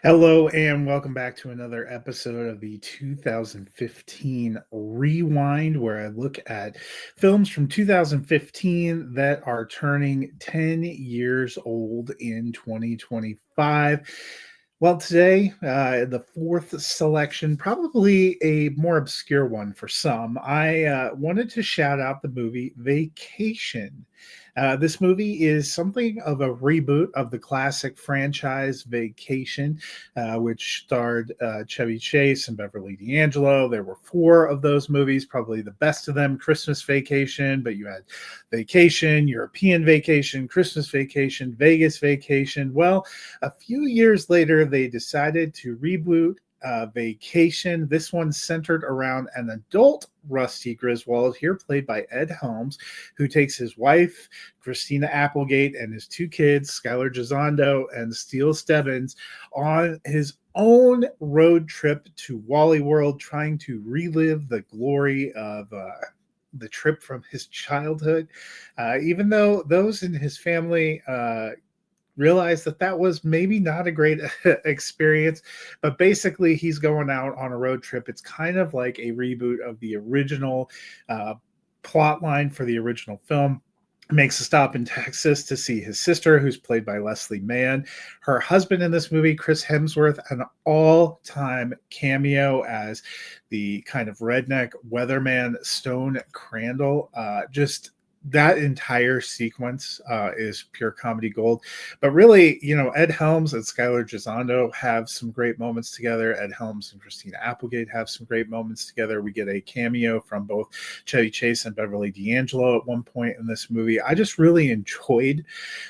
Hello and welcome back to another episode of the 2015 Rewind, where I look at films from 2015 that are turning 10 years old in 2025. Well, today, the fourth selection, probably a more obscure one for some. I wanted to shout out the movie Vacation. This movie is something of a reboot of the classic franchise Vacation, which starred Chevy Chase and Beverly D'Angelo. There were four of those movies, probably the best of them Christmas Vacation, but you had Vacation, European Vacation, Christmas Vacation, Vegas Vacation. Well, a few years later, they decided to reboot Vacation. This one centered around an adult Rusty Griswold, here played by Ed Helms, who takes his wife, Christina Applegate, and his two kids, Skylar Gisondo and Steele Stebbins, on his own road trip to Wally World, trying to relive the glory of the trip from his childhood. Even though those in his family realized that that was maybe not a great experience, but basically he's going out on a road trip. It's kind of like a reboot of the original uh, plot line for the original film. Makes a stop in Texas to see his sister, who's played by Leslie Mann. Her husband in this movie, Chris Hemsworth, an all-time cameo as the kind of redneck weatherman Stone Crandall. Just that entire sequence is pure comedy gold. But really, Ed Helms and Skylar Gisondo have some great moments together. Ed Helms and Christina Applegate have some great moments together. We get a cameo from both Chevy Chase and Beverly D'Angelo at one point in this movie. I just really enjoyed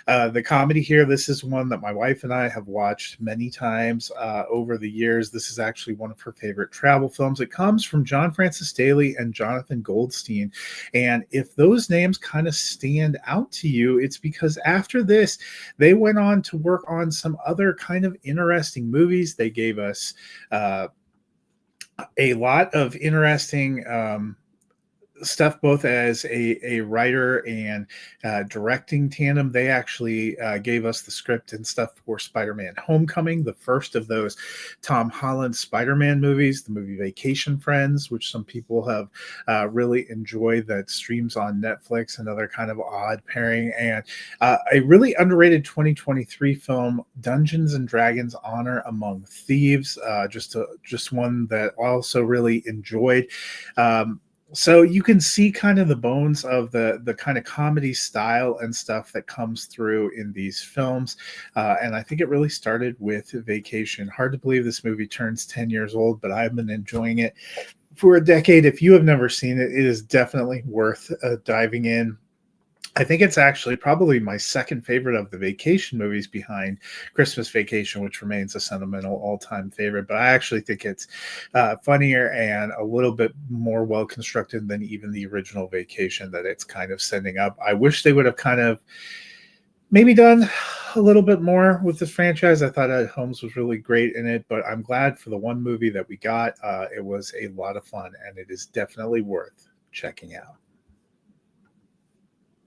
the comedy here. This is one that my wife and I have watched many times over the years. This is actually one of her favorite travel films. It comes from John Francis Daley and Jonathan Goldstein. And if those names kind of stand out to you, it's because after this, they went on to work on some other kind of interesting movies. They gave us a lot of interesting stuff both as a writer and directing tandem. They actually gave us the script and stuff for Spider-Man Homecoming, the first of those Tom Holland Spider-Man movies, the movie Vacation Friends, which some people have really enjoyed, that streams on Netflix, another kind of odd pairing, and a really underrated 2023 film, Dungeons and Dragons Honor Among Thieves, just one that I also really enjoyed. So you can see kind of the bones of the kind of comedy style and stuff that comes through in these films, and I think it really started with Vacation. Hard to believe this movie turns 10 years old, but I've been enjoying it for a decade. If you have never seen it, it is definitely worth diving in. I think it's actually probably my second favorite of the Vacation movies, behind Christmas Vacation, which remains a sentimental all-time favorite. But I actually think it's funnier and a little bit more well-constructed than even the original Vacation that it's kind of sending up. I wish they would have kind of maybe done a little bit more with this franchise. I thought Ed Holmes was really great in it, but I'm glad for the one movie that we got. It was a lot of fun, and it is definitely worth checking out.